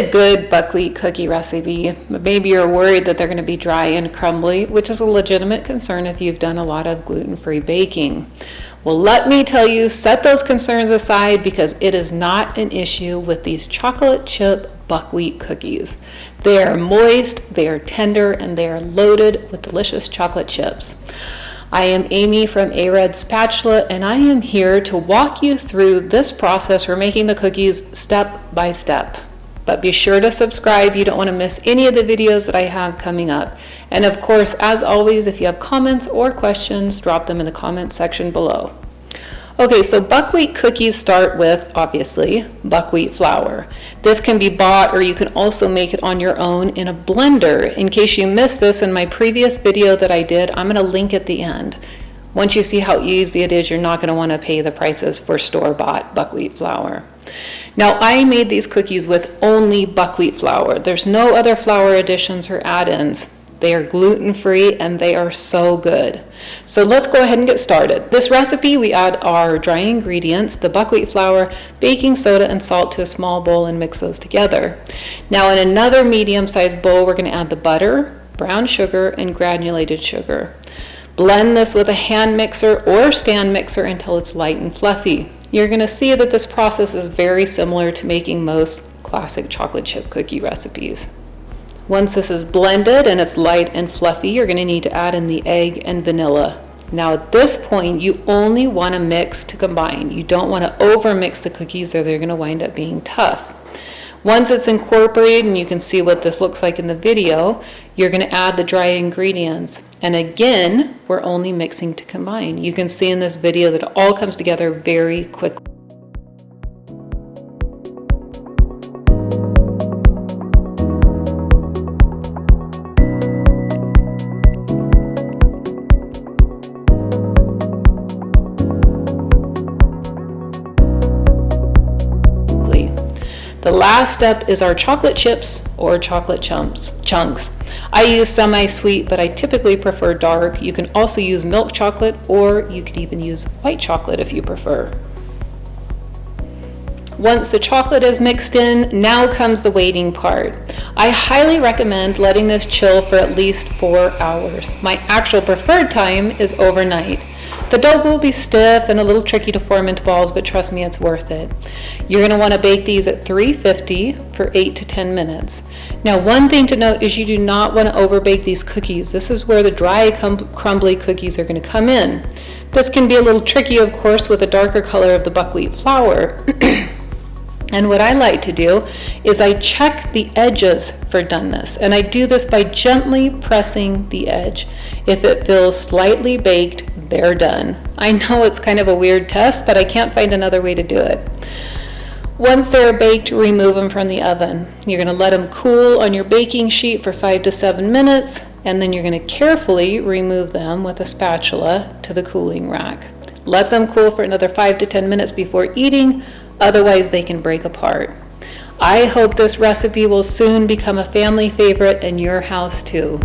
a good buckwheat cookie recipe, but maybe you're worried that they're going to be dry and crumbly, which is a legitimate concern if you've done a lot of gluten-free baking. Well, let me tell you, set those concerns aside because it is not an issue with these chocolate chip buckwheat cookies. They are moist, they are tender, and they are loaded with delicious chocolate chips. I am Amy from A-Red Spatula, and I am here to walk you through this process for making the cookies step by step. But be sure to subscribe. You don't want to miss any of the videos that I have coming up. And of course, as always, if you have comments or questions, drop them in the comment section below. Okay, so buckwheat cookies start with, obviously, buckwheat flour. This can be bought, or you can also make it on your own in a blender. In case you missed this in my previous video that I did, I'm going to link at the end. Once you see how easy it is, you're not going to want to pay the prices for store-bought buckwheat flour. Now, I made these cookies with only buckwheat flour. There's no other flour additions or add-ins. They are gluten-free and they are so good. So let's go ahead and get started. This recipe, we add our dry ingredients, the buckwheat flour, baking soda, and salt to a small bowl and mix those together. Now in another medium-sized bowl, we're going to add the butter, brown sugar, and granulated sugar. Blend this with a hand mixer or stand mixer until it's light and fluffy. You're going to see that this process is very similar to making most classic chocolate chip cookie recipes. Once this is blended and it's light and fluffy, you're going to need to add in the egg and vanilla. Now at this point, you only want to mix to combine. You don't want to over mix the cookies or they're going to wind up being tough. Once it's incorporated, and you can see what this looks like in the video, you're going to add the dry ingredients. And again, we're only mixing to combine. You can see in this video that it all comes together very quickly. The last step is our chocolate chips or chocolate chunks. I use semi-sweet, but I typically prefer dark. You can also use milk chocolate, or you could even use white chocolate if you prefer. Once the chocolate is mixed in, now comes the waiting part. I highly recommend letting this chill for at least 4 hours. My actual preferred time is overnight. The dough will be stiff and a little tricky to form into balls, but trust me, it's worth it. You're going to want to bake these at 350 for 8 to 10 minutes. Now, one thing to note is you do not want to overbake these cookies. This is where the dry, crumbly cookies are going to come in. This can be a little tricky, of course, with the darker color of the buckwheat flour. And what I like to do is I check the edges for doneness, and I do this by gently pressing the edge. If it feels slightly baked, they're done. I know it's kind of a weird test, but I can't find another way to do it. Once they're baked, remove them from the oven. You're going to let them cool on your baking sheet for 5 to 7 minutes, and then you're going to carefully remove them with a spatula to the cooling rack. Let them cool for another 5 to 10 minutes before eating. Otherwise, they can break apart. I hope this recipe will soon become a family favorite in your house too.